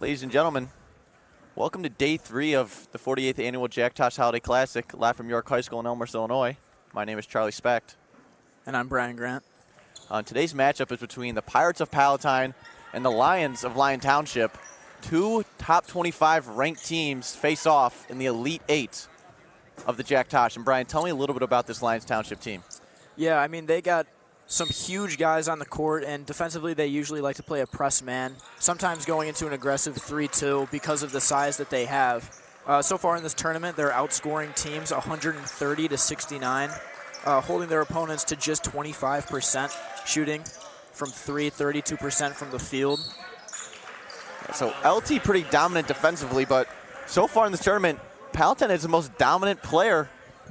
Ladies and gentlemen, welcome to day 3 of the 48th Annual Jack Tosh Holiday Classic, live from York High School in Elmhurst, Illinois. My name is Charlie Specht. And I'm Brian Grant. Today's matchup is between the Pirates of Palatine and the Lyons of Lyon Township. Two top 25 ranked teams face off in the Elite 8 of the Jack Tosh. And Brian, tell me a little bit about this Lyons Township team. Yeah, I mean, they got some huge guys on the court, and defensively they usually like to play a press man, sometimes going into an aggressive 3-2 because of the size that they have. So far in this tournament, they're outscoring teams 130-69, holding their opponents to just 25% shooting from 3, 32% from the field. So LT pretty dominant defensively, but so far in this tournament, Palatine is the most dominant player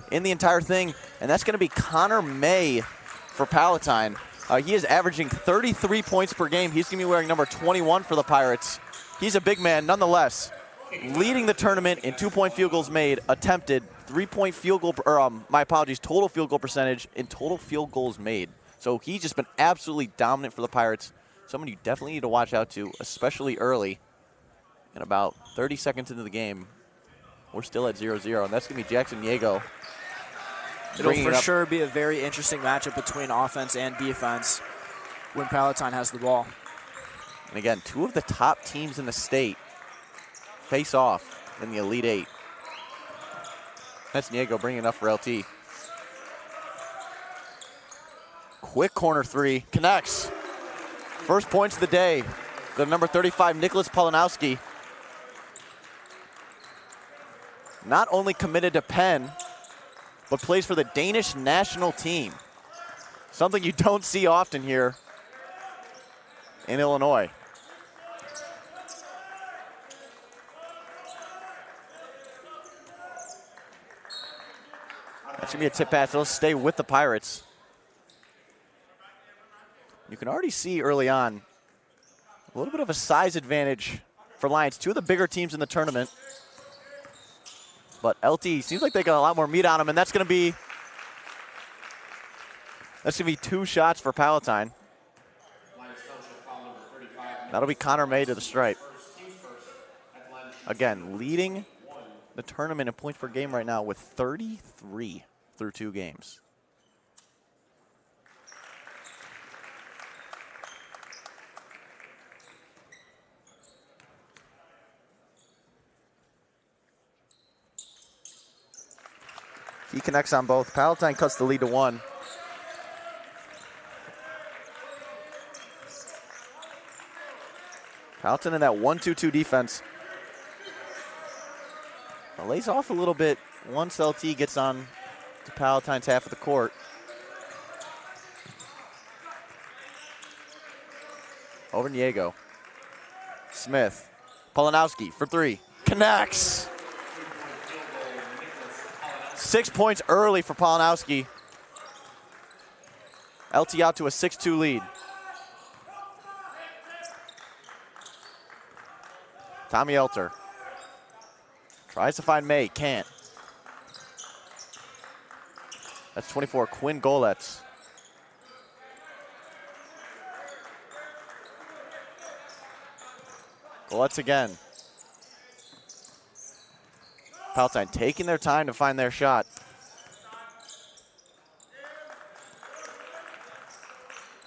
in the entire thing, and that's going to be Connor May for Palatine. He is averaging 33 points per game. He's going to be wearing number 21 for the Pirates. He's a big man nonetheless, leading the tournament in 2-point field goals made, attempted, 3-point field goal, total field goal percentage, and total field goals made. So he's just been absolutely dominant for the Pirates. Someone you definitely need to watch out to, especially early. And about 30 seconds into the game, we're still at 0-0, and that's going to be Jackson Diego. It'll for sure be a very interesting matchup between offense and defense when Palatine has the ball. And again, two of the top teams in the state face off in the Elite 8. That's Diego bringing it up for LT. Quick corner three, connects. First points of the day. Go to number 35, Nicholas Polanowski. Not only committed to Penn, but plays for the Danish national team. Something you don't see often here in Illinois. That's gonna be a tip pass. It'll stay with the Pirates. You can already see early on a little bit of a size advantage for Lyons. Two of the bigger teams in the tournament. But LT seems like they got a lot more meat on him, and that's gonna be 2 shots for Palatine. That'll be Connor May to the stripe. Again, leading the tournament in points per game right now with 33 through 2 games. He connects on both. Palatine cuts the lead to 1. Palatine in that 1-2-2 defense. Lays off a little bit once LT gets on to Palatine's half of the court. Over Diego. Smith. Polanowski for 3. Connects. 6 points early for Polanowski. LT out to a 6-2 lead. Tommy Elter tries to find May, can't. That's 24, Quinn Goletz. Goletz again. Palatine taking their time to find their shot.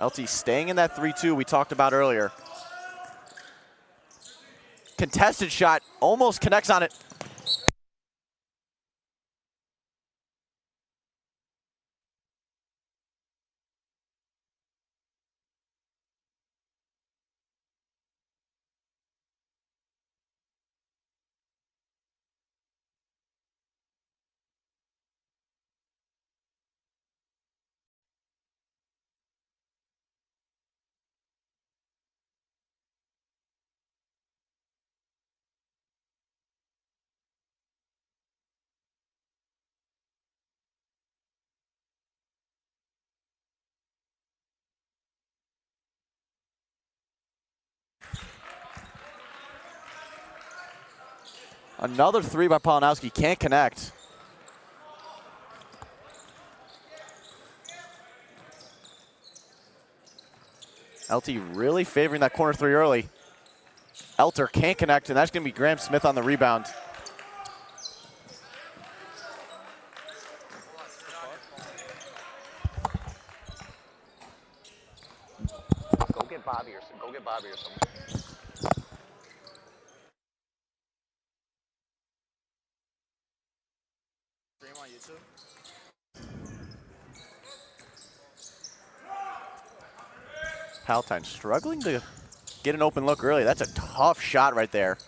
LT staying in that 3-2 we talked about earlier. Contested shot, almost connects on it. Another 3 by Polanowski, can't connect. LT really favoring that corner 3 early. Elter can't connect, and that's going to be Graham Smith on the rebound. Go get Bobby or something. Stream on YouTube. Palatine struggling to get an open look early. That's a tough shot right there.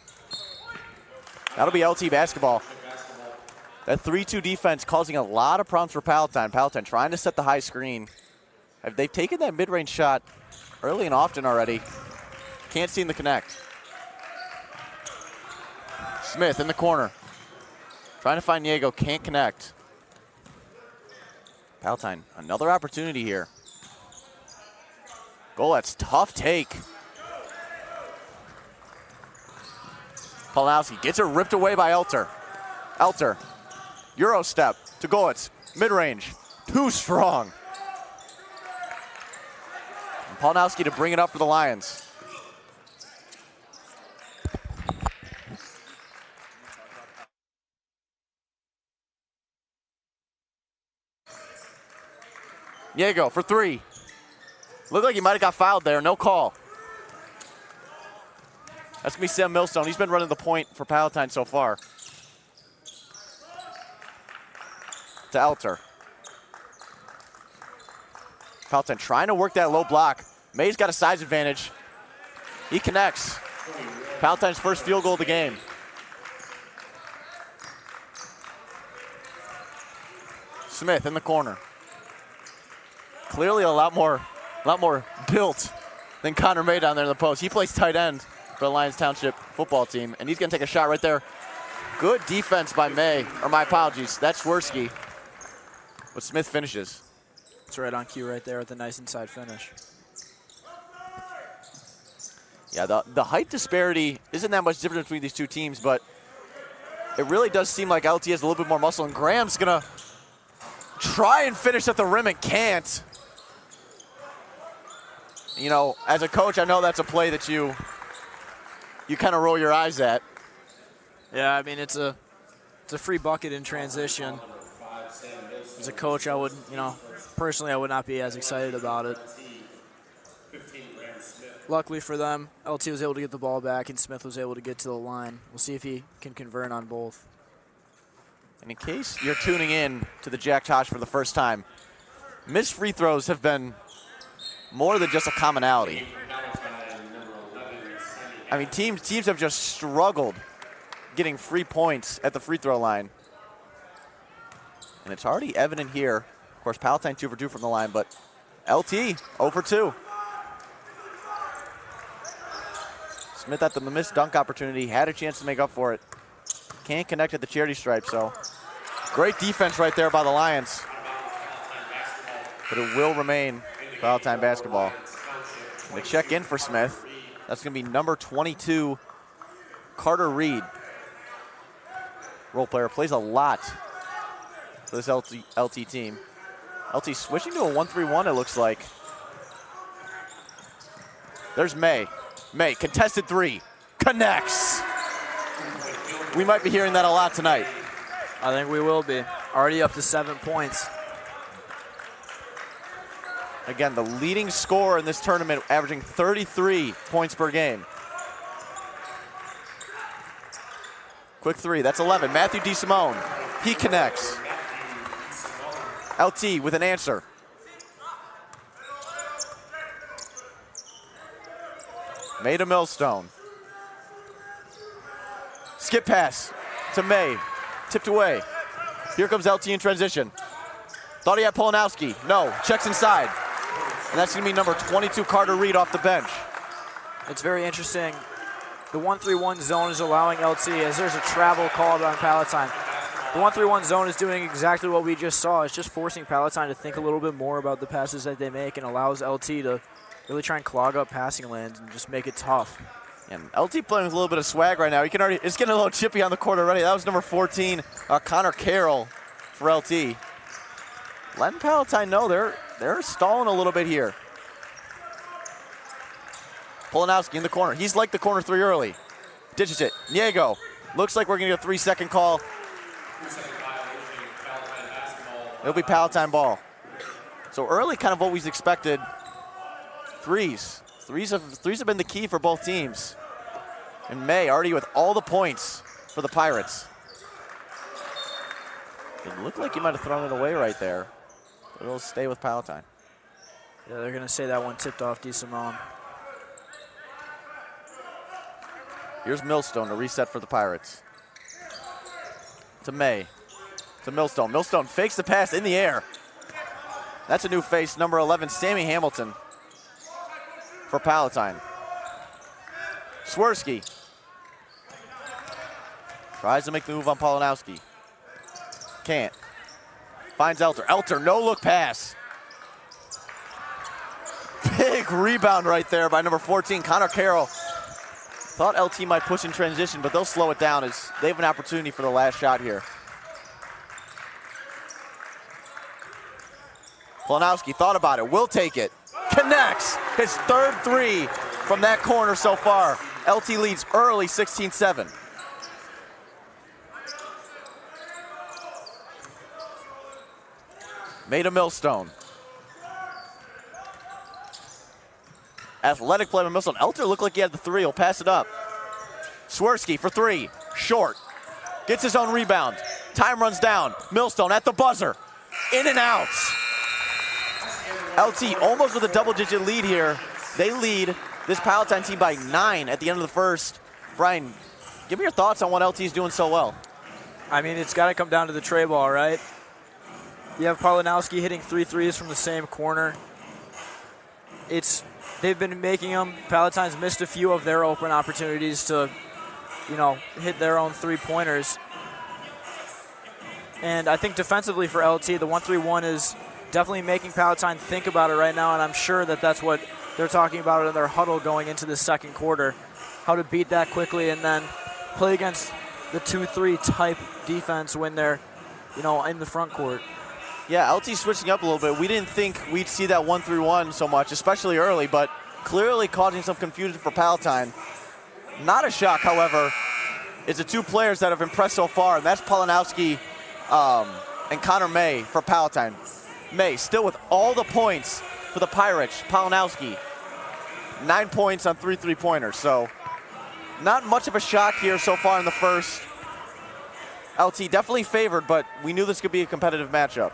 That'll be LT basketball. That 3-2 defense causing a lot of problems for Palatine. Palatine trying to set the high screen. They've taken that mid-range shot early and often already. Can't seem to connect. Smith in the corner. Trying to find Diego, can't connect. Palatine, another opportunity here. Golet's tough take. Palatine gets it ripped away by Elter. Elter, Euro step to Goletz, mid-range, too strong. And Palatine to bring it up for the Lions. Diego for three. Looked like he might have got fouled there, no call. That's going to be Sam Millstone. He's been running the point for Palatine so far. To Elter. Palatine trying to work that low block. May's got a size advantage. He connects. Palatine's first field goal of the game. Smith in the corner. Clearly a lot more built than Connor May down there in the post. He plays tight end for the Lyons Township football team, and he's going to take a shot right there. Good defense by May, or my apologies, that's Swirsky. But Smith finishes. It's right on cue right there with a nice inside finish. Yeah, the height disparity isn't that much different between these two teams, but it really does seem like LT has a little bit more muscle, and Graham's going to try and finish at the rim and can't. You know, as a coach, I know that's a play that you kind of roll your eyes at. Yeah, I mean, it's a free bucket in transition. As a coach, I would, personally, I would not be as excited about it. Luckily for them, LT was able to get the ball back, and Smith was able to get to the line. We'll see if he can convert on both. And in case you're tuning in to the Jack Tosh for the first time, missed free throws have been more than just a commonality. I mean, teams have just struggled getting free points at the free throw line. And it's already evident here. Of course, Palatine 2 for 2 from the line, but LT 0 for 2. Smith at the missed dunk opportunity, had a chance to make up for it. Can't connect at the charity stripe, so great defense right there by the Lions. But it will remain Palatine basketball. And to check in for Smith, that's going to be number 22, Carter Reed. Role player, plays a lot for this LT team. LT switching to a 1-3-1, it looks like. There's May. May, contested three, connects. We might be hearing that a lot tonight. I think we will be. Already up to 7 points. Again, the leading scorer in this tournament, averaging 33 points per game. Quick three, that's 11. Matthew DeSimone, he connects. LT with an answer. May to Millstone. Skip pass to May, tipped away. Here comes LT in transition. Thought he had Polanowski, no, checks inside. And that's gonna be number 22, Carter Reed off the bench. It's very interesting. The 1-3-1 zone is allowing LT as there's a travel called on Palatine. The 1-3-1 zone is doing exactly what we just saw. It's just forcing Palatine to think a little bit more about the passes that they make and allows LT to really try and clog up passing lanes and just make it tough. And LT playing with a little bit of swag right now. You can already, it's getting a little chippy on the court already. That was number 14, Connor Carroll for LT. Letting Palatine know they're stalling a little bit here. Polanowski in the corner. He's like the corner three early. Ditches it. Niego. Looks like we're going to get a 3-second call. It'll be Palatine ball. So early, kind of what we've expected. Threes. Threes have been the key for both teams. And May already with all the points for the Pirates. It looked like he might have thrown it away right there. But it'll stay with Palatine. Yeah, they're going to say that one tipped off DeSimone. Here's Millstone to reset for the Pirates. To May. To Millstone. Millstone fakes the pass in the air. That's a new face, number 11, Sammy Hamilton for Palatine. Swirsky tries to make the move on Polanowski. Can't. Finds Elter. Elter, no-look pass. Big rebound right there by number 14, Connor Carroll. Thought LT might push in transition, but they'll slow it down as they have an opportunity for the last shot here. Polanowski thought about it, will take it. Connects his third three from that corner so far. LT leads early 16-7. Made a Millstone. Athletic play by Millstone. Elter looked like he had the three. He'll pass it up. Swirsky for three. Short. Gets his own rebound. Time runs down. Millstone at the buzzer. In and out. LT almost with a double-digit lead here. They lead this Palatine team by 9 at the end of the first. Brian, give me your thoughts on what LT is doing so well. I mean, it's got to come down to the tray ball, right? You have Polanowski hitting 3 threes from the same corner. They've been making them. Palatine's missed a few of their open opportunities to, hit their own three-pointers. And I think defensively for LT, the 1-3-1 is definitely making Palatine think about it right now, and I'm sure that that's what they're talking about in their huddle going into the second quarter, how to beat that quickly and then play against the 2-3 type defense when they're, in the front court. Yeah, LT switching up a little bit. We didn't think we'd see that 1-3-1 so much, especially early, but clearly causing some confusion for Palatine. Not a shock, however, is the two players that have impressed so far, and that's Polanowski and Connor May for Palatine. May still with all the points for the Pirates. Polanowski, 9 points on 3 3-pointers. So not much of a shock here so far in the first. LT definitely favored, but we knew this could be a competitive matchup.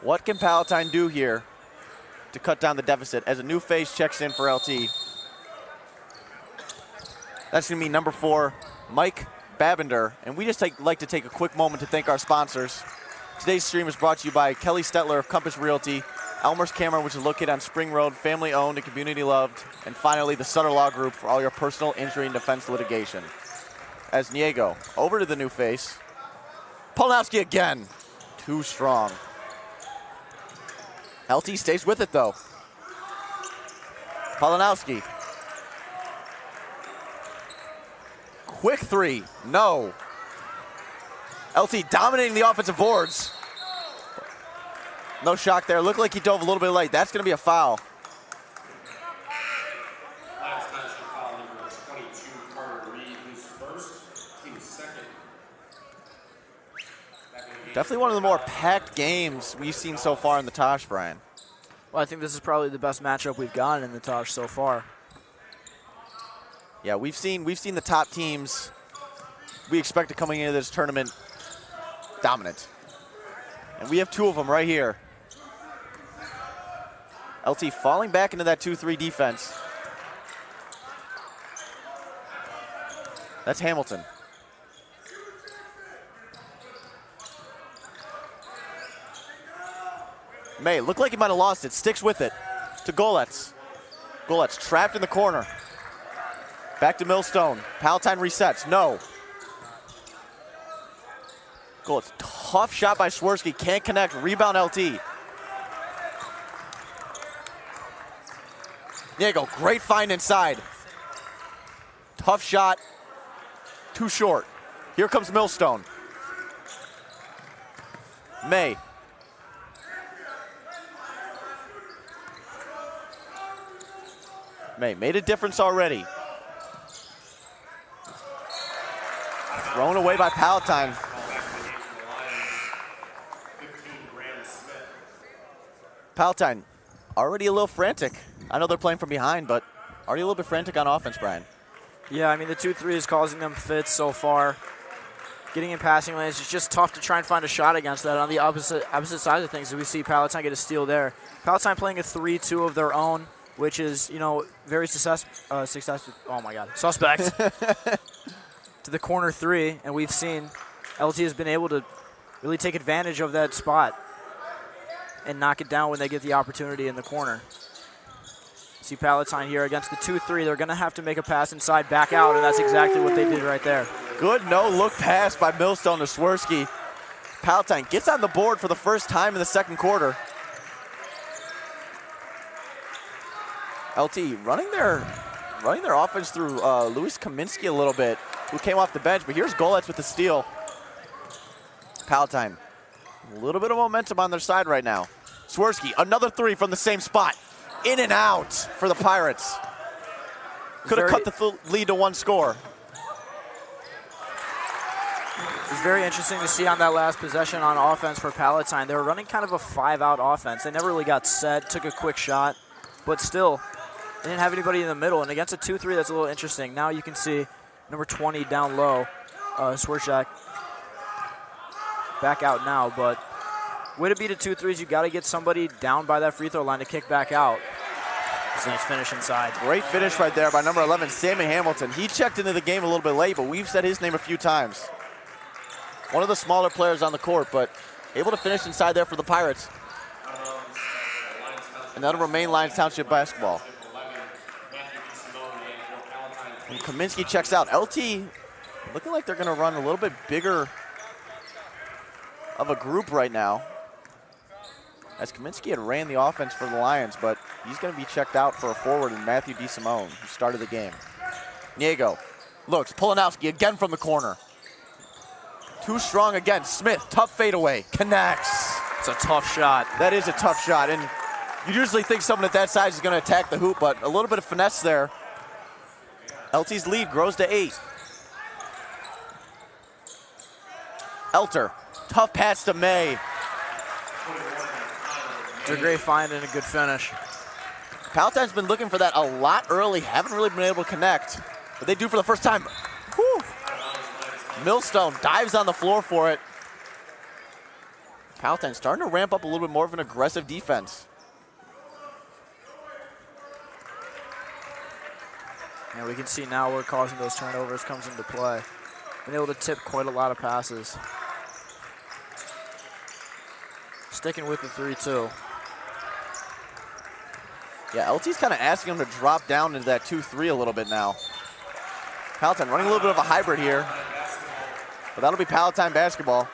What can Palatine do here to cut down the deficit as a new face checks in for LT? That's going to be number 4, Mike Babender. And we just like to take a quick moment to thank our sponsors. Today's stream is brought to you by Kelly Stetler of Compass Realty, Elmer's Camera, which is located on Spring Road, family owned and community loved, and finally the Sutter Law Group for all your personal injury and defense litigation. As Niego over to the new face. Polanowski again. Too strong. LT stays with it though. Polanowski. Quick three. No. LT dominating the offensive boards. No shock there. Looked like he dove a little bit late. That's going to be a foul. Definitely one of the more packed games we've seen so far in the Tosh, Brian. Well, I think this is probably the best matchup we've gotten in the Tosh so far. Yeah, we've seen the top teams we expected coming into this tournament dominant. And we have 2 of them right here. LT falling back into that 2-3 defense. That's Hamilton. May looked like he might have lost it. Sticks with it to Golets. Golets trapped in the corner. Back to Millstone. Palatine resets. No. Golets. Tough shot by Swirsky. Can't connect. Rebound LT. Diego, great find inside. Tough shot. Too short. Here comes Millstone. May. May made a difference already. Thrown away by Palatine. Palatine already a little frantic. I know they're playing from behind, but already a little bit frantic on offense, Brian. Yeah, I mean, the 2-3 is causing them fits so far. Getting in passing lanes, it's just tough to try and find a shot against that. On the opposite side of things, we see Palatine get a steal there. Palatine playing a 3-2 of their own, which is, you know, very successful. Oh my God, suspect to the corner 3, and we've seen LT has been able to really take advantage of that spot and knock it down when they get the opportunity in the corner. See Palatine here against the 2-3. They're going to have to make a pass inside, back out, and that's exactly what they did right there. Good no-look pass by Millstone to Swirsky. Palatine gets on the board for the first time in the second quarter. LT running their offense through Luis Kaminsky a little bit, who came off the bench, but here's Golets with the steal. Palatine, a little bit of momentum on their side right now. Swirsky, another 3 from the same spot. In and out for the Pirates. Could have cut the lead to 1 score. It's very interesting to see on that last possession on offense for Palatine. They were running kind of a 5-out offense. They never really got set, took a quick shot, but still, they didn't have anybody in the middle. And against a 2-3, that's a little interesting. Now you can see number 20 down low, Swirsky back out now, but way to beat a 2-3s, you got to get somebody down by that free throw line to kick back out. It's a nice finish inside. Great finish right there by number 11, Sammy Hamilton. He checked into the game a little bit late, but we've said his name a few times. One of the smaller players on the court, but able to finish inside there for the Pirates. And that'll remain Lyons Township basketball. And Kaminsky checks out. LT looking like they're going to run a little bit bigger of a group right now, as Kaminsky had ran the offense for the Lions, but he's going to be checked out for a forward in Matthew DeSimone, who started the game. Niego looks, Polanowski again from the corner. Too strong again. Smith, tough fadeaway, connects. It's a tough shot. That is a tough shot, and you usually think someone at that size is going to attack the hoop, but a little bit of finesse there. LT's lead grows to 8. Elter, tough pass to May. It's a great find and a good finish. Palatine's been looking for that a lot early, haven't really been able to connect, but they do for the first time. Whew. Millstone dives on the floor for it. Palatine starting to ramp up a little bit more of an aggressive defense. And we can see now where causing those turnovers comes into play. Been able to tip quite a lot of passes. Sticking with the 3-2. Yeah, LT's kind of asking him to drop down into that 2-3 a little bit now. Palatine running a little bit of a hybrid here, but that'll be Palatine basketball.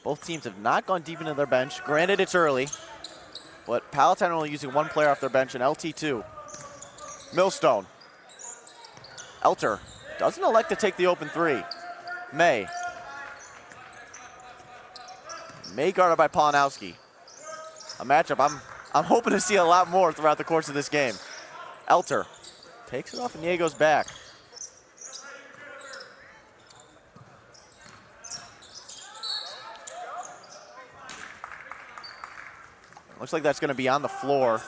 Both teams have not gone deep into their bench. Granted, it's early, but Palatine only using 1 player off their bench, and LT 2. Millstone. Elter doesn't elect to take the open 3. May guarded by Polanowski. A matchup I'm hoping to see a lot more throughout the course of this game. Elter takes it off and Niego's back. Looks like that's going to be on the floor.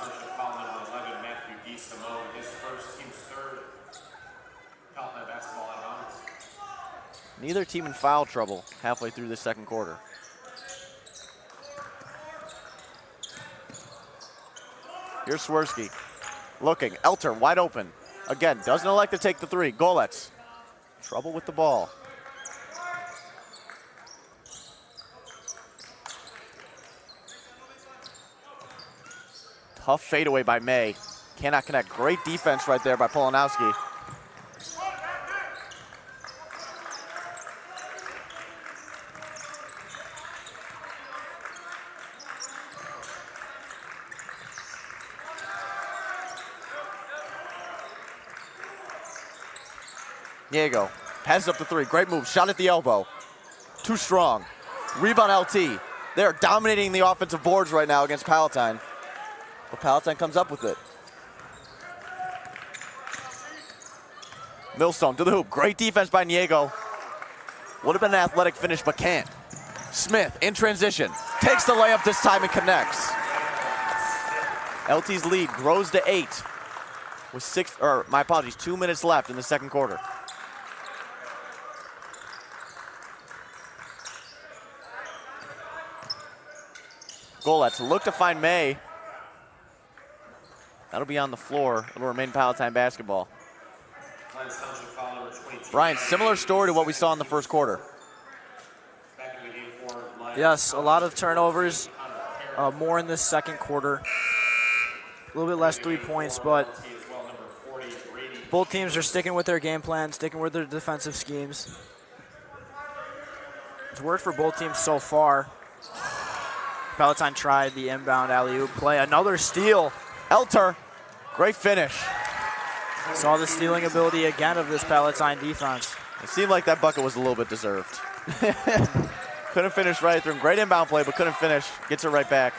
Neither team in foul trouble halfway through the second quarter. Here's Swirsky looking. Elter wide open. Again, doesn't elect to take the 3. Golets. Trouble with the ball. Tough fadeaway by May. Cannot connect. Great defense right there by Polanowski. Niego passes up the 3. Great move. Shot at the elbow. Too strong. Rebound LT. They're dominating the offensive boards right now against Palatine. But Palatine comes up with it. Millstone to the hoop. Great defense by Niego. Would have been an athletic finish, but can't. Smith in transition. Takes the layup this time and connects. LT's lead grows to 8 with 2 minutes left in the second quarter. Golets look to find May. That'll be on the floor. It'll remain Palatine basketball. Brian, similar story to what we saw in the first quarter. Yes, a lot of turnovers, more in this second quarter. A little bit less 3 points, but both teams are sticking with their game plan, sticking with their defensive schemes. It's worked for both teams so far. Palatine tried the inbound alley-oop play. Another steal. Elter, great finish. Saw the stealing ability again of this Palatine defense. It seemed like that bucket was a little bit deserved. Couldn't finish right through him. Great inbound play, but couldn't finish. Gets it right back.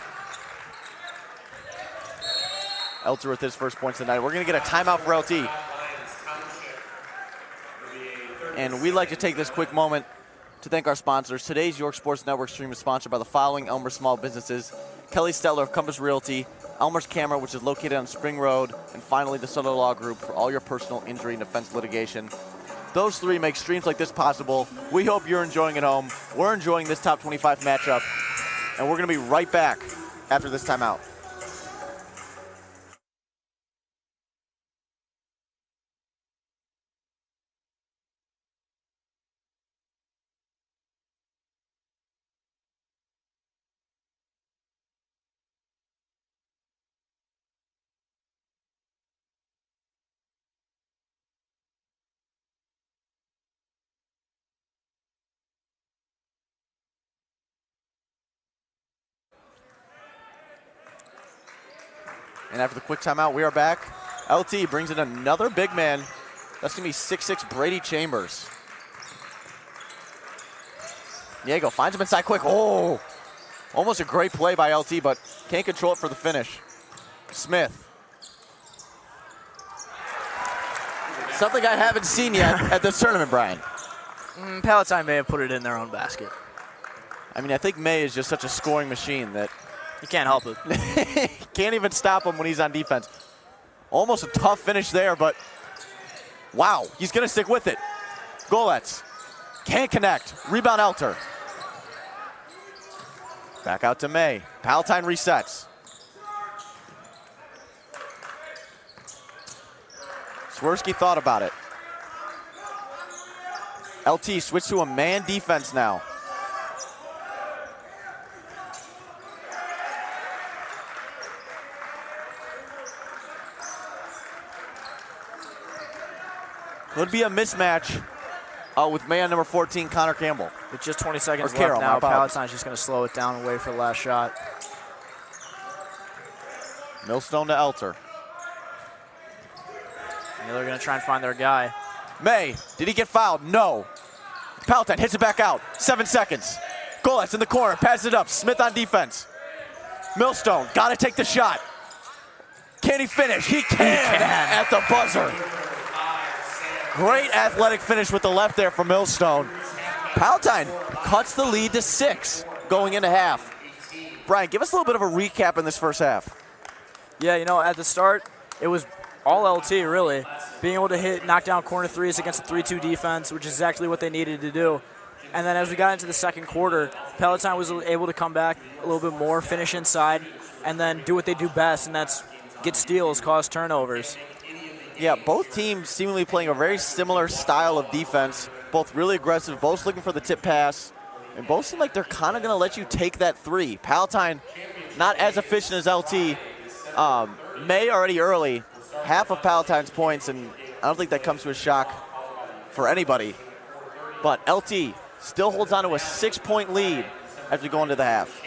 Elter with his first points tonight. We're going to get a timeout for LT. And we'd like to take this quick moment to thank our sponsors. Today's York Sports Network stream is sponsored by the following Elmer small businesses: Kelly Stetler of Compass Realty, Elmer's Camera, which is located on Spring Road, and finally the Sutter Law Group for all your personal injury and defense litigation. Those three make streams like this possible. We hope you're enjoying it home. We're enjoying this top 25 matchup, and we're going to be right back after this timeout. And after the quick timeout, we are back. LT brings in another big man. That's going to be 6'6" Brady Chambers. Diego finds him inside quick. Oh, almost a great play by LT, but can't control it for the finish. Smith. Something I haven't seen yet at this tournament, Brian. Palatine may have put it in their own basket. I mean, I think May is just such a scoring machine that you can't help it. Can't even stop him when he's on defense. Almost a tough finish there, but wow, he's going to stick with it. Golets can't connect. Rebound Elter. Back out to May. Palatine resets. Swirsky thought about it. LT switched to a man defense now. Could be a mismatch with man number 14, Connor Campbell. With just 20 seconds left Carroll, now, Palatine's just going to slow it down and wait for the last shot. Millstone to Elter. And they're going to try and find their guy. May, did he get fouled? No. Palatine hits it back out. 7 seconds. Golets in the corner, passes it up. Smith on defense. Millstone, got to take the shot. Can he finish? He can at the buzzer. Great athletic finish with the left there from Millstone. Palatine cuts the lead to 6 going into half. Brian, give us a little bit of a recap in this first half. Yeah, you know, at the start, it was all LT, really. Being able to knock down corner threes against a 3-2 defense, which is exactly what they needed to do. And then as we got into the second quarter, Palatine was able to come back a little bit more, finish inside, and then do what they do best, and that's get steals, cause turnovers. Yeah, both teams seemingly playing a very similar style of defense, both really aggressive, both looking for the tip pass, and both seem like they're kind of going to let you take that three. Palatine, not as efficient as LT. May already early, half of Palatine's points, and I don't think that comes to a shock for anybody. But LT still holds on to a 6-point lead as we go into the half.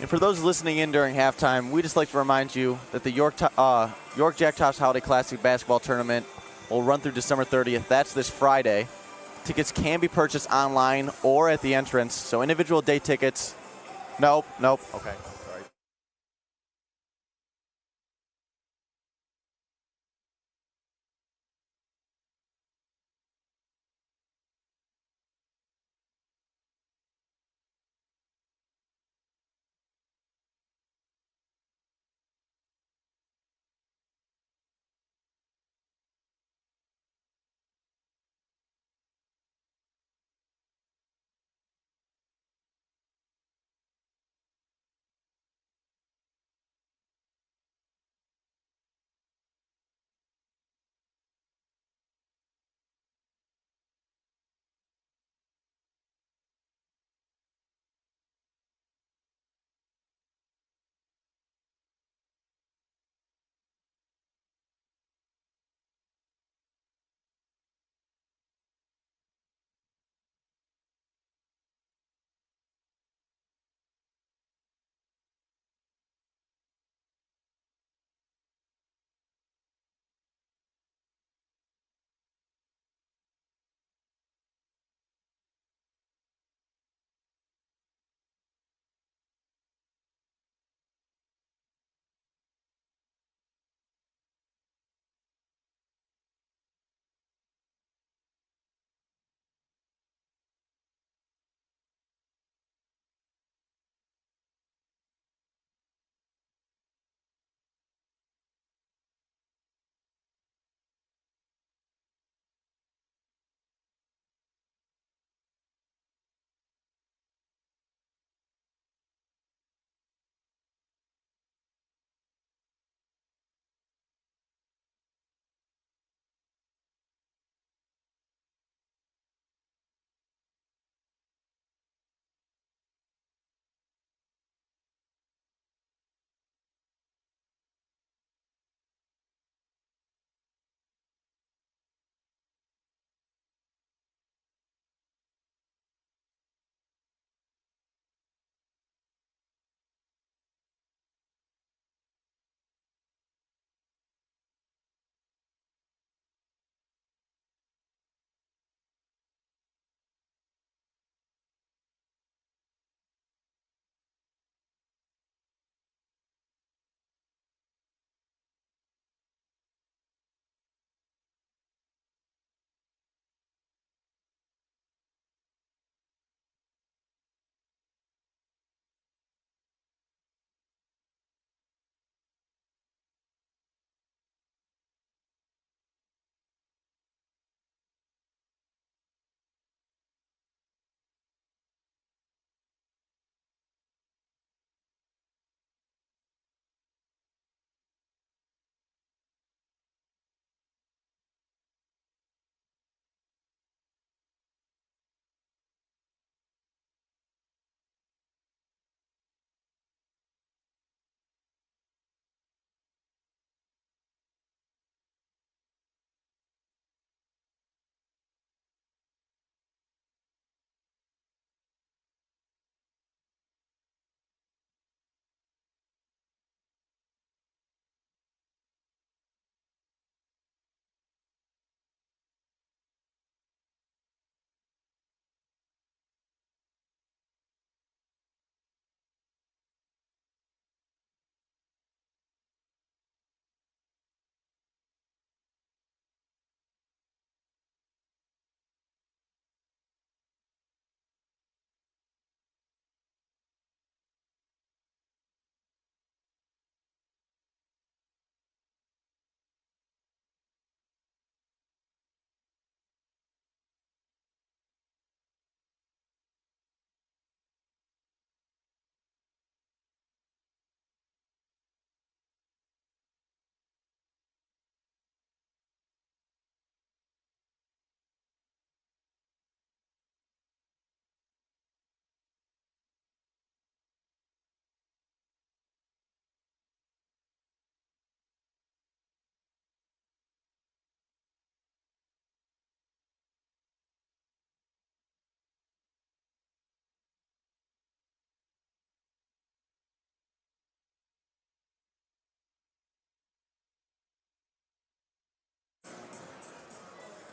And for those listening in during halftime, we just like to remind you that the York Jack Tosh Holiday Classic Basketball Tournament will run through December 30th. That's this Friday. Tickets can be purchased online or at the entrance. So individual day tickets. Nope. Okay. Sorry.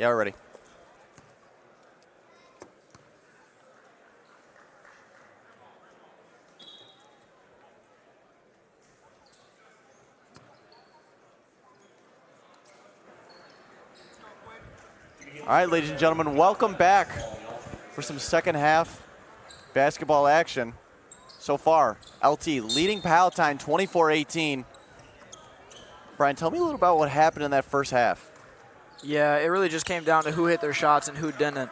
Yeah, we're ready. All right, ladies and gentlemen, welcome back for some second half basketball action. So far, LT leading Palatine 24-18. Brian, tell me a little about what happened in that first half. Yeah, it really just came down to who hit their shots and who didn't.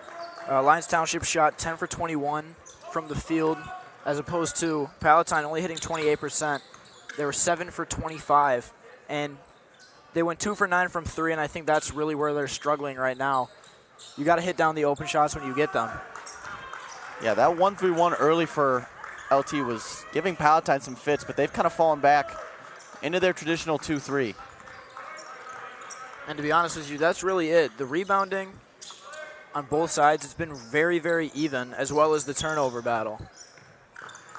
Lyons Township shot 10 for 21 from the field, as opposed to Palatine only hitting 28%. They were 7 for 25, and they went 2 for 9 from 3, and I think that's really where they're struggling right now. You got to hit down the open shots when you get them. Yeah, that 1-3-1 early for LT was giving Palatine some fits, but they've kind of fallen back into their traditional 2-3. And to be honest with you, that's really it. The rebounding on both sides, it's been very, very even, as well as the turnover battle.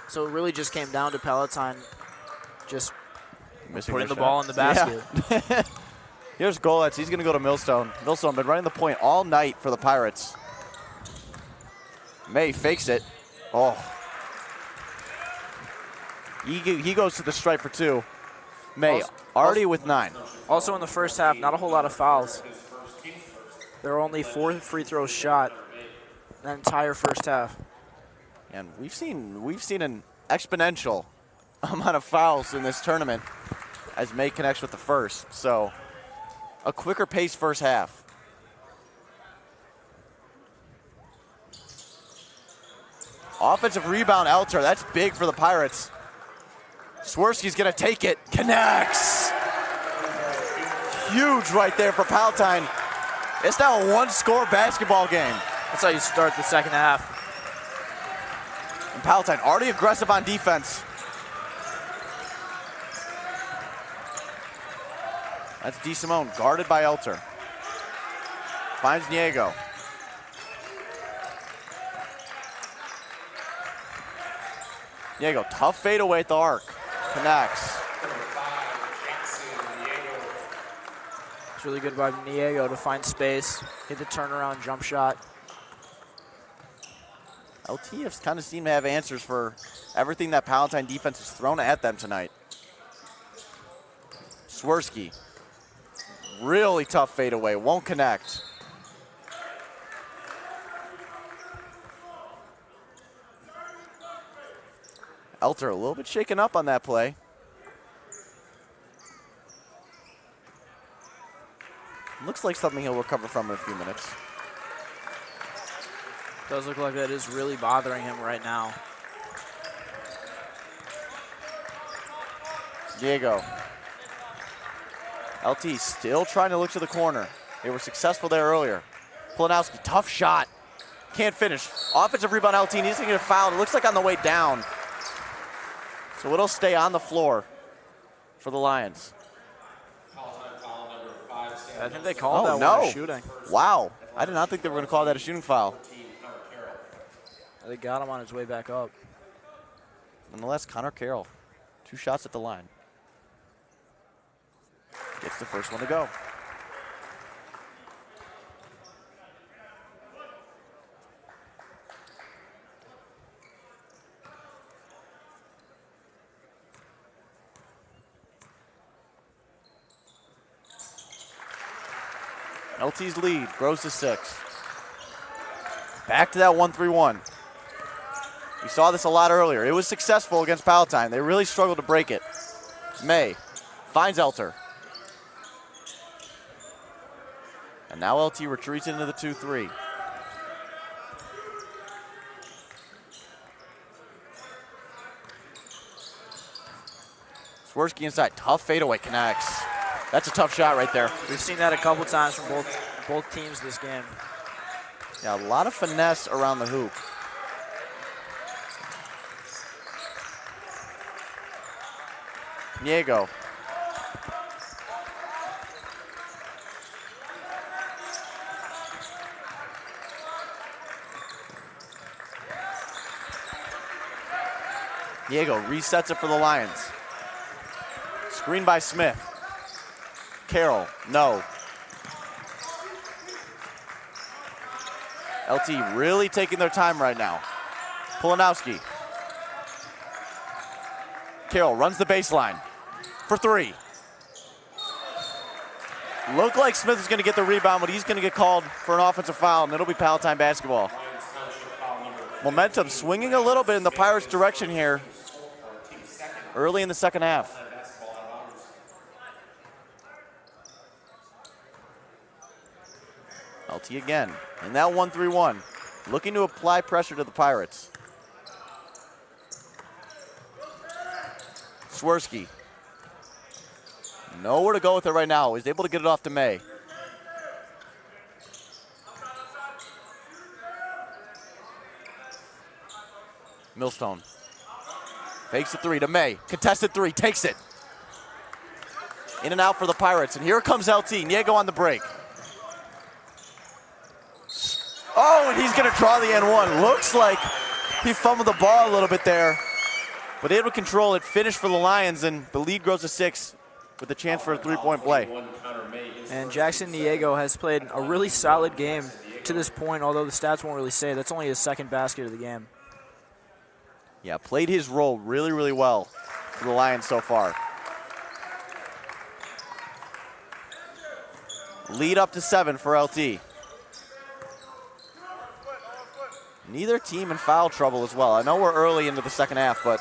So it really just came down to Palatine just putting the ball in the basket. Yeah. Here's Golets. He's going to go to Millstone. Millstone been running the point all night for the Pirates. May fakes it. Oh. He goes to the stripe for 2. May already with 9. Also in the first half, not a whole lot of fouls. There were only 4 free throws shot that entire first half. And we've seen an exponential amount of fouls in this tournament as May connects with the first. So a quicker pace first half. Offensive rebound, Elter. That's big for the Pirates. Swirsky's going to take it. Connects. Huge right there for Palatine. It's now a one-score basketball game. That's how you start the second half. And Palatine already aggressive on defense. That's DeSimone guarded by Elter. Finds Niego. Niego, tough fadeaway at the arc. Connects. It's really good by Niego to find space, hit the turnaround jump shot. LT kind of seem to have answers for everything that Palatine defense has thrown at them tonight. Swirsky, really tough fadeaway, won't connect. Elter a little bit shaken up on that play. Looks like something he'll recover from in a few minutes. Does look like that is really bothering him right now. Diego. LT still trying to look to the corner. They were successful there earlier. Polanowski, tough shot. Can't finish. Offensive rebound, LT needs to get a foul. It looks like on the way down. So it'll stay on the floor for the Lions. I think they called that one a shooting. Wow. I did not think they were going to call that a shooting foul. They got him on his way back up. Nonetheless, Connor Carroll, 2 shots at the line. Gets the first one to go. LT's lead grows to 6. Back to that 1-3-1. We saw this a lot earlier. It was successful against Palatine. They really struggled to break it. May finds Elter. And now LT retreats into the 2-3. Swirsky inside, tough fadeaway, connects. That's a tough shot right there. We've seen that a couple times from both teams this game. Yeah, a lot of finesse around the hoop. Niego. Niego resets it for the Lions. Screen by Smith. Carroll, no. LT really taking their time right now. Pulanowski. Carroll runs the baseline for three. Looked like Smith is going to get the rebound, but he's going to get called for an offensive foul, and it'll be Palatine basketball. Momentum swinging a little bit in the Pirates' direction here early in the second half. LT again, and now 1-3-1, looking to apply pressure to the Pirates. Swirsky. Nowhere to go with it right now. He's able to get it off to May. Millstone. Fakes the three to May. Contested three, takes it. In and out for the Pirates, and here comes LT. Niego on the break. Oh, and he's gonna draw the N1. Looks like he fumbled the ball a little bit there, but able to control it, finish for the Lions, and the lead grows to 6 with a chance for a three-point play. And Jackson Niego has played a really solid game to this point, although the stats won't really say. That's only his second basket of the game. Yeah, played his role really, really well for the Lions so far. Lead up to 7 for LT. Neither team in foul trouble as well. I know we're early into the second half, but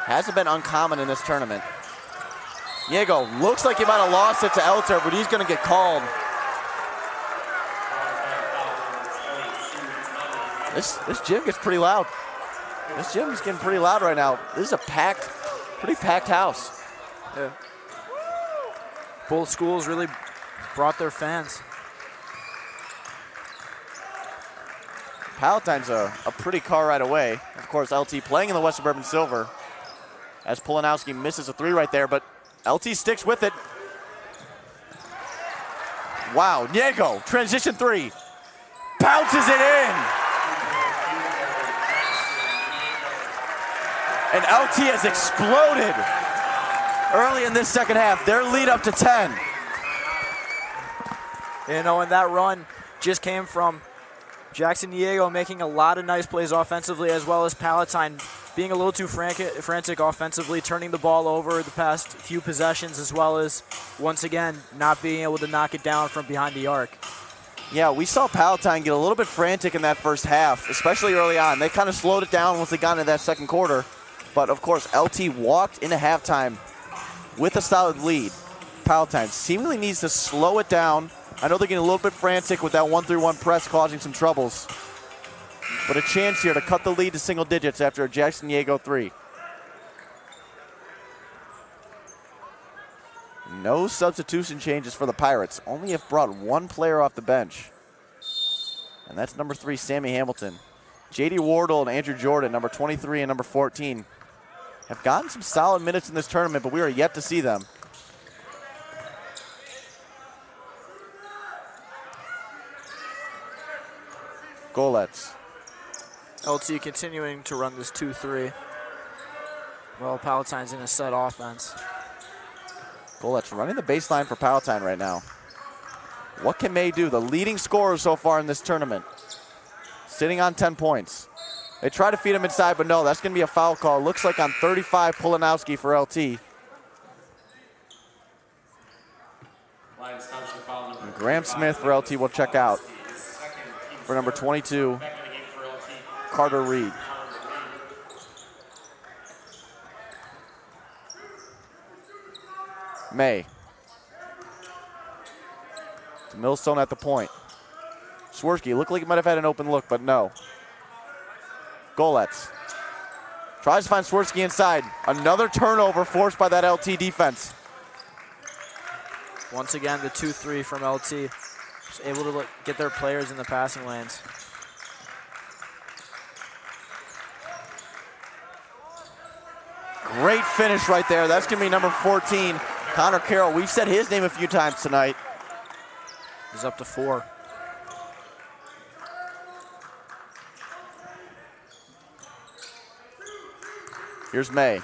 hasn't been uncommon in this tournament. Niego looks like he might have lost it to Elter, but he's going to get called. This gym gets pretty loud. This gym is getting pretty loud right now. This is a pretty packed house. Yeah. Both schools really brought their fans. Palatine's a pretty car ride away. Of course, LT playing in the West Suburban Silver as Pulanowski misses a three right there, but LT sticks with it. Wow, Niego, transition three. Bounces it in. And LT has exploded early in this second half. Their lead up to 10. You know, and that run just came from Jackson Niego making a lot of nice plays offensively, as well as Palatine being a little too frantic offensively, turning the ball over the past few possessions, as well as, once again, not being able to knock it down from behind the arc. Yeah, we saw Palatine get a little bit frantic in that first half, especially early on. They kind of slowed it down once they got into that second quarter. But, of course, LT walked into halftime with a solid lead. Palatine seemingly needs to slow it down. I know they're getting a little bit frantic with that 1-3-1 press, causing some troubles. But a chance here to cut the lead to single digits after a Jackson Niego three. No substitution changes for the Pirates. Only have brought one player off the bench. And that's number 3, Sammy Hamilton. J.D. Wardle and Andrew Jordan, number 23 and number 14, have gotten some solid minutes in this tournament, but we are yet to see them. Golets. LT continuing to run this 2-3. Well, Palatine's in a set offense. Golets running the baseline for Palatine right now. What can May do? The leading scorer so far in this tournament. Sitting on 10 points. They try to feed him inside, but no, that's going to be a foul call. Looks like on 35, Pulanowski for LT. And Graham Smith for LT will check out. For number 22, Carter Reed. May. To Millstone at the point. Swirsky looked like he might have had an open look, but no. Golets. Tries to find Swirsky inside. Another turnover forced by that LT defense. Once again, the 2-3 from LT. Just able to get their players in the passing lanes. Great finish right there. That's going to be number 14, Connor Carroll. We've said his name a few times tonight. He's up to 4. Here's May.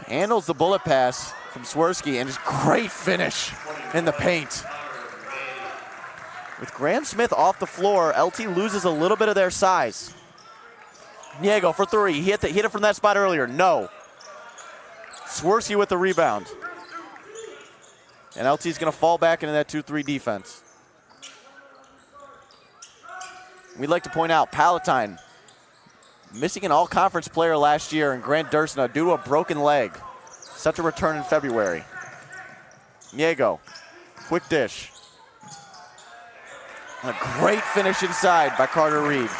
Handles the bullet pass from Swirsky, and just great finish in the paint. With Graham Smith off the floor, LT loses a little bit of their size. Niego for three. He hit it from that spot earlier. No. Swirsky with the rebound. And LT's going to fall back into that 2-3 defense. We'd like to point out Palatine missing an all-conference player last year in Grant Dursna due to a broken leg. Set to return in February. Niego, quick dish. And a great finish inside by Carter Reed.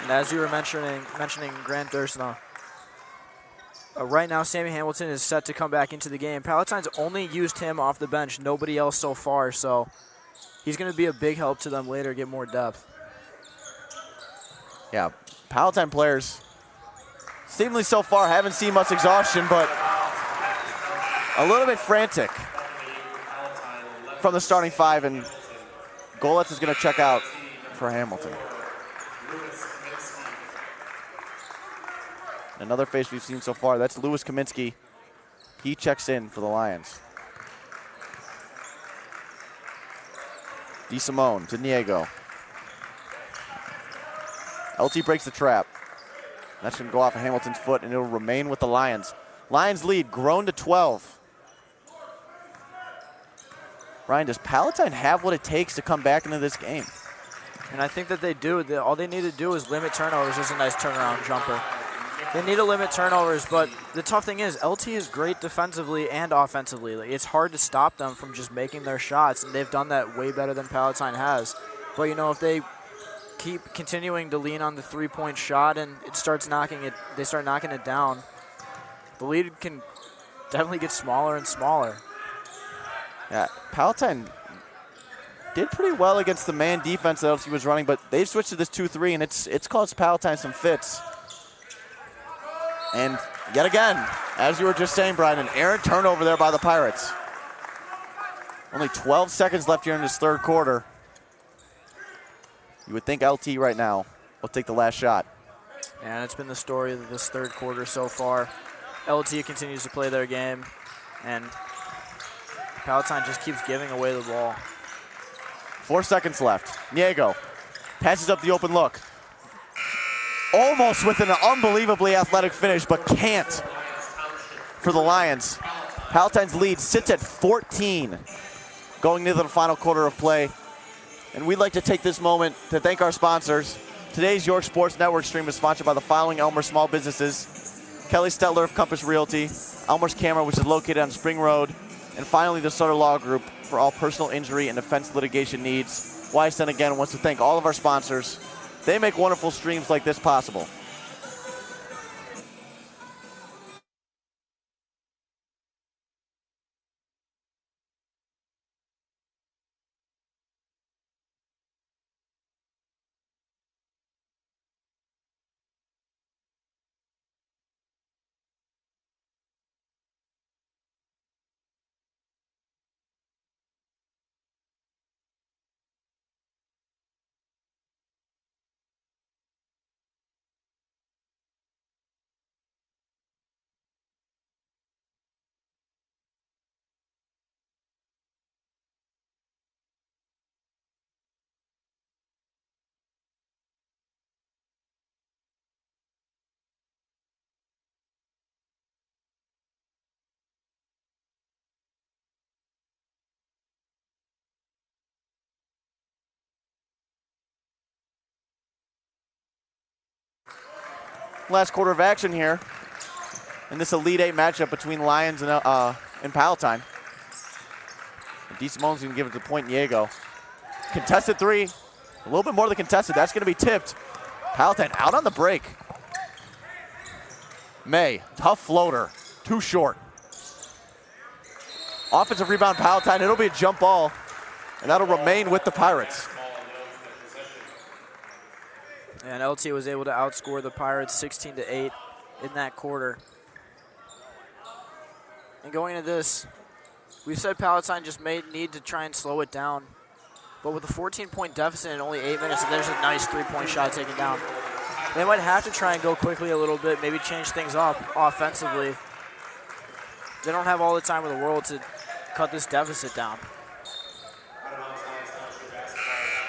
And as you were mentioning Grant Dursna, right now Sammy Hamilton is set to come back into the game. Palatine's only used him off the bench, nobody else so far, so he's going to be a big help to them later, get more depth. Yeah, Palatine players seemingly so far haven't seen much exhaustion, but a little bit frantic from the starting five, and Golets is going to check out for Hamilton. Another face we've seen so far, that's Louis Kaminsky. He checks in for the Lions. DeSimone to Niego. LT breaks the trap. That's going to go off of Hamilton's foot, and it'll remain with the Lions. Lions lead grown to 12. Ryan, does Palatine have what it takes to come back into this game? And I think that they do. All they need to do is limit turnovers. There's a nice turnaround jumper. They need to limit turnovers, but the tough thing is LT is great defensively and offensively. It's hard to stop them from just making their shots, and they've done that way better than Palatine has. But, you know, if they keep continuing to lean on the three-point shot and they start knocking it down, the lead can definitely get smaller and smaller. Yeah, Palatine did pretty well against the man defense that LT was running, but they've switched to this 2-3, and it's caused Palatine some fits. And yet again, as you were just saying, Brian, an errant turnover there by the Pirates. Only 12 seconds left here in this third quarter. You would think LT right now will take the last shot. And it's been the story of this third quarter so far. LT continues to play their game, and Palatine just keeps giving away the ball. 4 seconds left. Niego passes up the open look. Almost with an unbelievably athletic finish, but can't for the Lions. Palatine's lead sits at 14 going into the final quarter of play. And we'd like to take this moment to thank our sponsors. Today's York Sports Network stream is sponsored by the following Elmer small businesses: Kelly Stetler of Compass Realty, Elmer's Camera, which is located on Spring Road, and finally the Sutter Law Group for all personal injury and defense litigation needs. Wysten again wants to thank all of our sponsors. They make wonderful streams like this possible. Last quarter of action here in this Elite Eight matchup between Lions and Palatine. DeSimone's going to give it to Point Niego. Contested three, a little bit more than contested. That's going to be tipped. Palatine out on the break. May, tough floater, too short. Offensive rebound Palatine, it'll be a jump ball, and that'll remain with the Pirates. And LT was able to outscore the Pirates 16-8 in that quarter. And going into this, we've said Palatine just may need to try and slow it down. But with a 14-point deficit in only 8 minutes, there's a nice three-point shot taken down. They might have to try and go quickly a little bit, maybe change things up offensively. They don't have all the time in the world to cut this deficit down.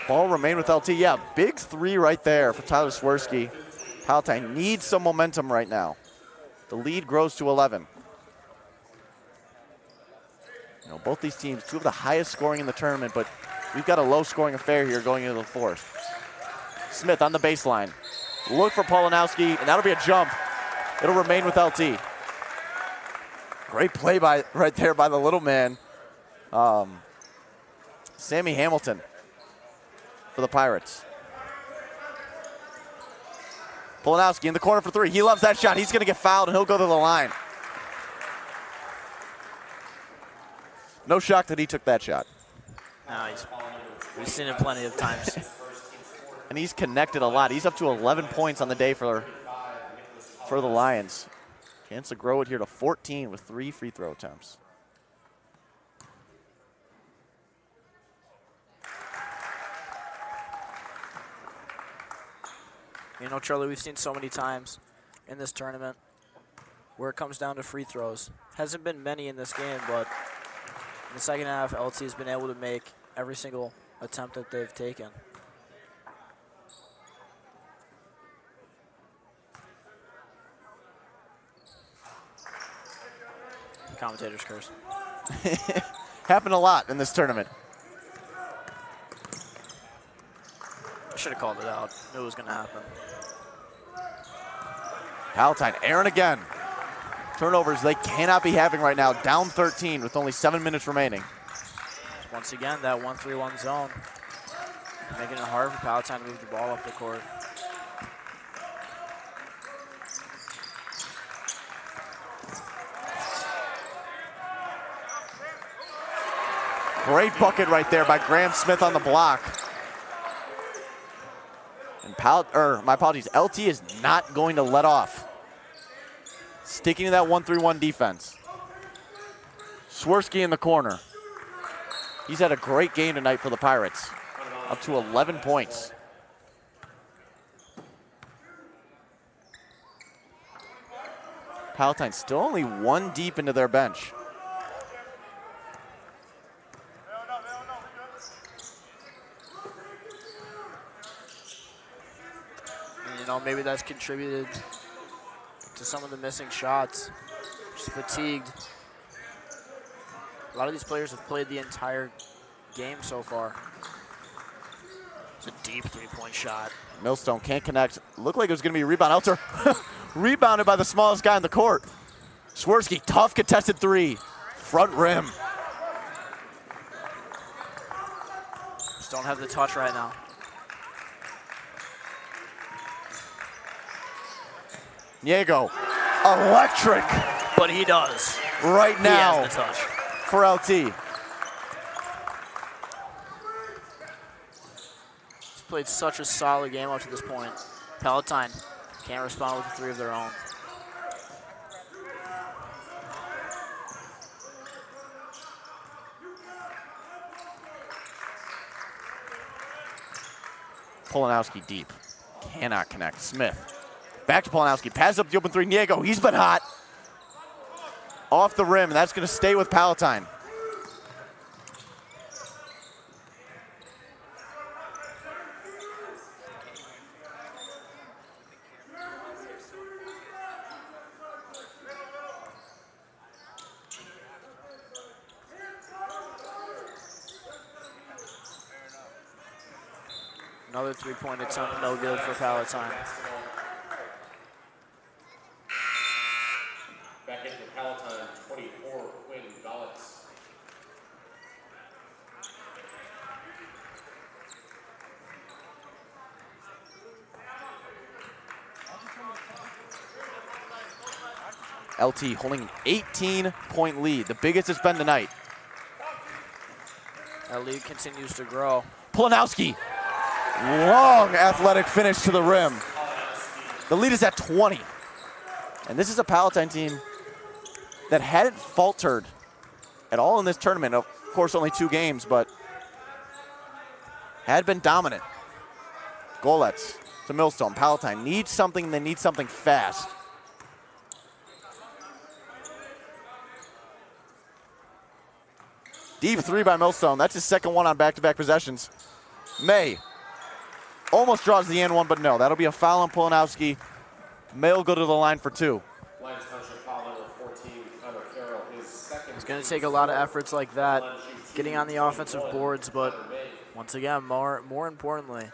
Ball remain with LT. Yeah, big three right there for Tyler Swirsky. Palatine needs some momentum right now. The lead grows to 11. You know, both these teams, two of the highest scoring in the tournament, but we've got a low scoring affair here going into the fourth. Smith on the baseline. Look for Polanowski, and that'll be a jump. It'll remain with LT. Great play right there by the little man, Sammy Hamilton for the Pirates. Polanowski in the corner for three. He loves that shot. He's going to get fouled, and he'll go to the line. No shock that he took that shot. No, we've seen it plenty of times. And he's connected a lot. He's up to 11 points on the day for the Lions. Chance to grow it here to 14 with 3 free throw attempts. You know, Charlie, we've seen so many times in this tournament where it comes down to free throws. Hasn't been many in this game, but in the second half, LT has been able to make every single attempt that they've taken. Commentators curse. Happened a lot in this tournament. I should have called it out. Knew it was going to happen. Palatine, Aaron again. Turnovers they cannot be having right now. Down 13 with only 7 minutes remaining. Once again, that 1-3-1 zone. Making it hard for Palatine to move the ball up the court. Great bucket right there by Graham Smith on the block. And my apologies, LT is not going to let off. Sticking to that 1-3-1 defense. Swirsky in the corner. He's had a great game tonight for the Pirates. Up to 11 points. Palatine still only 1 deep into their bench. And, you know, maybe that's contributed to some of the missing shots. Just fatigued. A lot of these players have played the entire game so far. It's a deep three-point shot. Millstone can't connect. Looked like it was going to be a rebound. Elter rebounded by the smallest guy in the court. Swirsky, tough contested three. Front rim. Just don't have the touch right now. Diego, electric. But he does. Right now. He has the touch. For LT. He's played such a solid game up to this point. Palatine can't respond with a three of their own. Polanowski deep. Cannot connect. Smith. Back to Polanowski. Passes up the open three. Diego, he's been hot. Off the rim, and that's going to stay with Palatine. Another three-point attempt, no good for Palatine. Back in for Palatine, 24, Quinn Gallitz. LT holding an 18-point lead, the biggest it's been tonight. That lead continues to grow. Polanowski, long athletic finish to the rim. The lead is at 20. And this is a Palatine team that hadn't faltered at all in this tournament. Of course, only 2 games, but had been dominant. Golets to Millstone. Palatine needs something. They need something fast. Deep three by Millstone. That's his second one on back-to-back possessions. May almost draws the and one, but no. That'll be a foul on Polanowski. May will go to the line for 2. Lyons Township foul number 14, Connor Carroll, his second. It's going to take a lot of efforts like that, getting on the offensive boards, but once again, more importantly,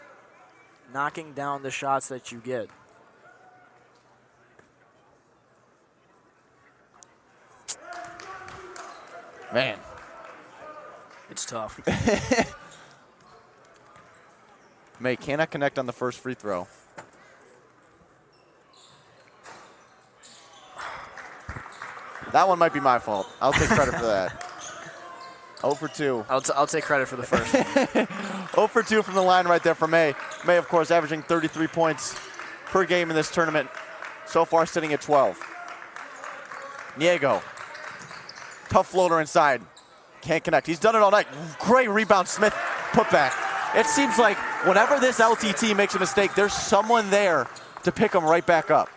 knocking down the shots that you get. Man. It's tough. May cannot connect on the first free throw. That one might be my fault. I'll take credit for that. 0 for 2. I'll take credit for the first. 0 for 2 from the line right there for May. May, of course, averaging 33 points per game in this tournament. So far, sitting at 12. Niego. Tough floater inside. Can't connect. He's done it all night. Great rebound, Smith. Put back. It seems like whenever this LTT makes a mistake, there's someone there to pick them right back up.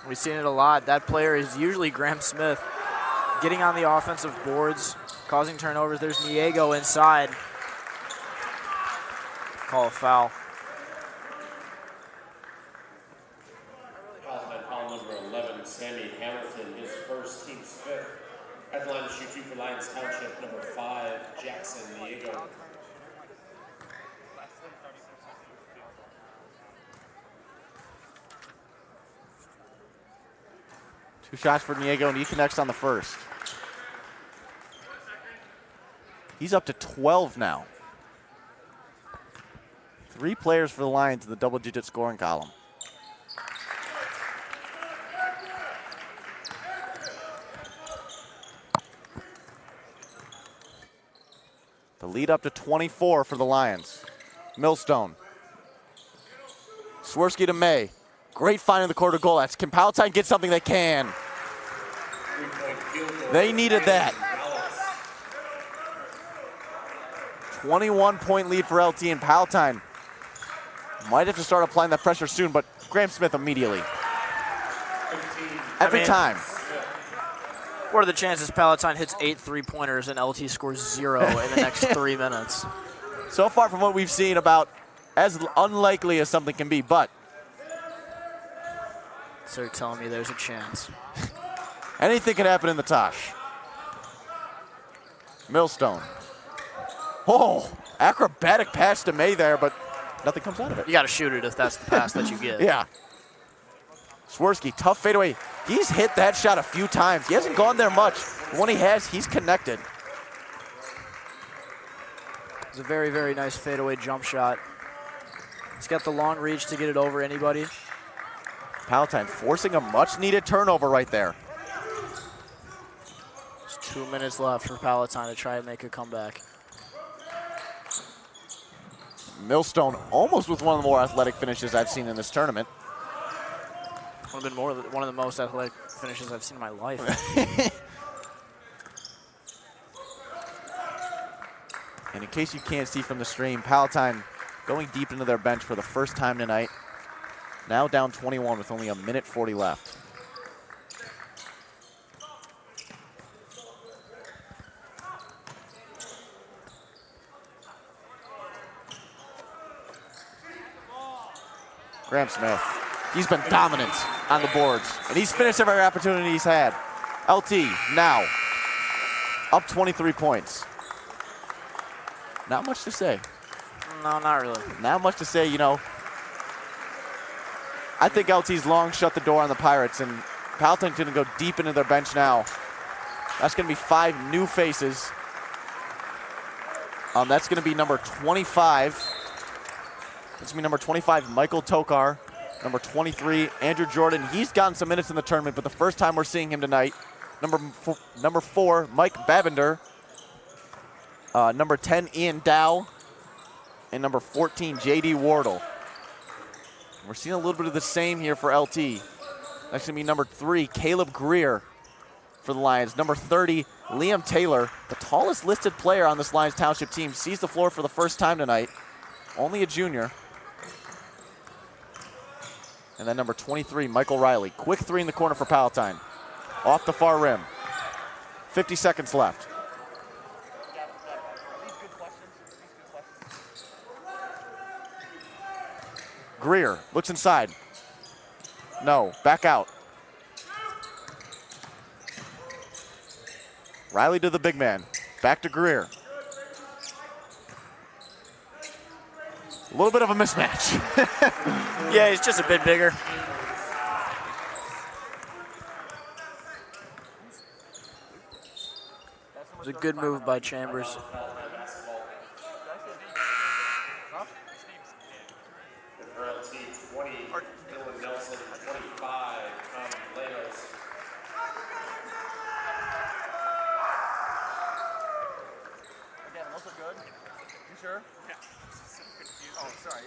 We've seen it a lot. That player is usually Graham Smith, getting on the offensive boards, causing turnovers. There's Niego inside. Call a foul. Palatine foul number 11, Sammy Hamilton, his first, team's 5th. At the line to shoot 2 for Lyons Township, number 5, Jackson Niego. Two shots for Niego, and he connects on the first. He's up to 12 now. 3 players for the Lions in the double-digit scoring column. The lead up to 24 for the Lions. Millstone. Swirsky to May. Great find in the corner goal. Can Palatine get something they can? They needed that. 21-point lead for LT, and Palatine might have to start applying that pressure soon, but Graham Smith immediately. Every time. What are the chances Palatine hits 8 3-pointers and LT scores 0 in the next 3 minutes? So far from what we've seen, about as unlikely as something can be, but So you're telling me there's a chance. anything can happen in the Tosh. Millstone. Oh, acrobatic pass to May there, but nothing comes out of it. You got to shoot it if that's the pass that you get. Yeah. Swirsky, tough fadeaway. He's hit that shot a few times. He hasn't gone there much. When he has, he's connected. It's a very, very nice fadeaway jump shot. He's got the long reach to get it over anybody. Palatine forcing a much-needed turnover right there. There's 2 minutes left for Palatine to try and make a comeback. Millstone almost with one of the more athletic finishes I've seen in this tournament. Would have been one of the most athletic finishes I've seen in my life. And in case you can't see from the stream, Palatine going deep into their bench for the first time tonight. Now down 21 with only 1:40 left. Graham Smith, he's been dominant on the boards, and he's finished every opportunity he's had. LT now up 23 points. Not much to say. No, not really. Not much to say, you know. I think LT's long shut the door on the Pirates, and Palatine's going to go deep into their bench now. That's going to be 5 new faces. That's going to be number 25. That's going to be number 25, Michael Tokar. Number 23, Andrew Jordan. He's gotten some minutes in the tournament, but the first time we're seeing him tonight. Number 4, Mike Babender. Number 10, Ian Dow. And number 14, J.D. Wardle. We're seeing a little bit of the same here for LT. That's going to be number 3, Caleb Greer for the Lions. Number 30, Liam Taylor, the tallest listed player on this Lyons Township team, sees the floor for the first time tonight. Only a junior. And then number 23, Michael Riley. Quick 3 in the corner for Palatine. Off the far rim. 50 seconds left. Greer looks inside. No, back out. Riley to the big man. Back to Greer. A little bit of a mismatch. Yeah, he's just a bit bigger. It was a good move by Chambers. For LT, 20, Dylan Nelson, 25, Lyons. Again, those are good. You sure? Yeah. Oh, sorry,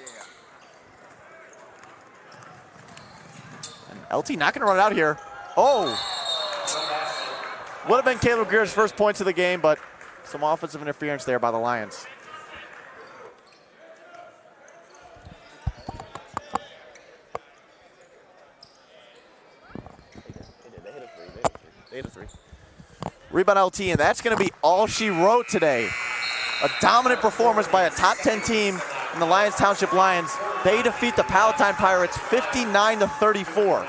And LT not gonna run it out here. Oh! Would have been Caleb Greer's first points of the game, but some offensive interference there by the Lions. They hit a three. Rebound LT, and that's going to be all she wrote today. A dominant performance by a top 10 team in the Lyons Township Lions. They defeat the Palatine Pirates 59-34.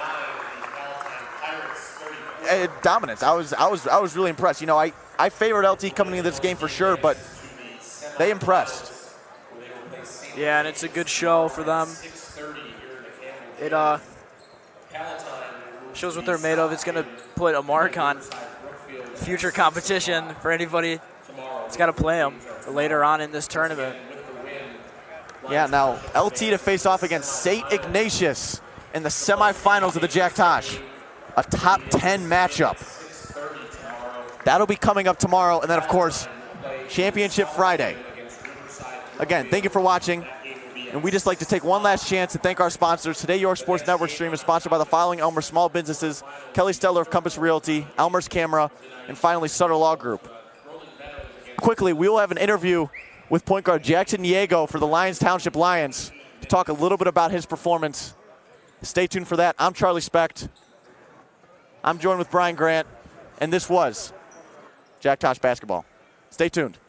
Dominance. I was really impressed. You know, I favored LT coming into this game for sure, but they impressed. Yeah, and it's a good show for them. It shows what they're made of. It's going to put a mark on future competition for anybody that's got to play them later on in this tournament. Yeah, now LT to face off against St. Ignatius in the semifinals of the Jack Tosh. A top 10 matchup. That'll be coming up tomorrow, and then of course, Championship Friday. Again, thank you for watching. And we just like to take one last chance to thank our sponsors. Today, York Sports Network stream is sponsored by the following Elmer small businesses: Kelly Steller of Compass Realty, Elmer's Camera, and finally Sutter Law Group. Quickly, we will have an interview with point guard Jackson Diego for the Lyons Township Lions to talk a little bit about his performance. Stay tuned for that. I'm Charlie Specht. I'm joined with Brian Grant, and this was Jack Tosh Basketball. Stay tuned.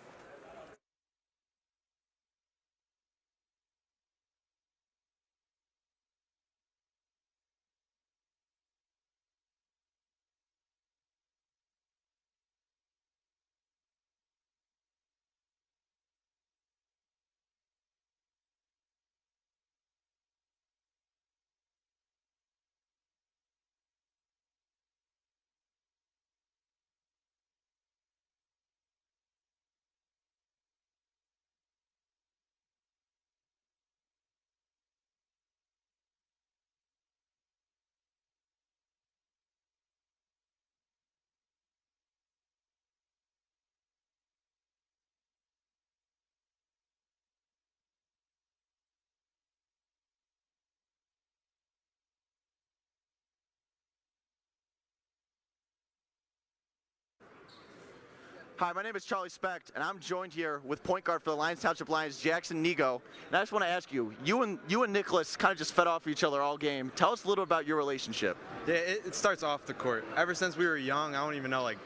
Hi, my name is Charlie Specht, and I'm joined here with point guard for the Lyons Township Lions, Jackson Diego. And I just want to ask you, you and Nicholas kind of just fed off each other all game. Tell us a little about your relationship. Yeah, it starts off the court. Ever since we were young, I don't even know, like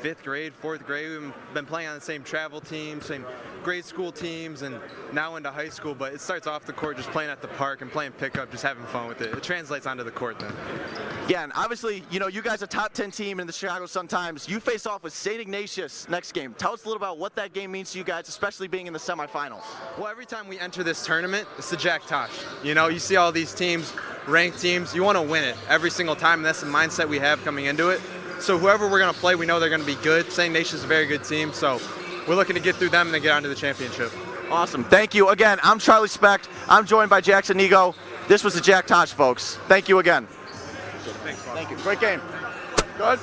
5th grade, 4th grade, we've been playing on the same travel team, same grade school teams, and now into high school. But it starts off the court just playing at the park and playing pickup, just having fun with it. It translates onto the court then. Yeah, and obviously, you know, you guys are a top 10 team in the Chicago Sun-Times. You face off with St. Ignatius next game. Tell us a little about what that game means to you guys, especially being in the semifinals. Well, every time we enter this tournament, it's the Jack Tosh. You know, you see all these teams, ranked teams, you want to win it every single time, and that's the mindset we have coming into it. So whoever we're going to play, we know they're going to be good. St. Ignatius is a very good team, so we're looking to get through them and then get on to the championship. Awesome. Thank you. Again, I'm Charlie Specht. I'm joined by Jackson Diego. This was the Jack Tosh, folks. Thank you again. Thanks, Bob. Thank you. Great game. Good.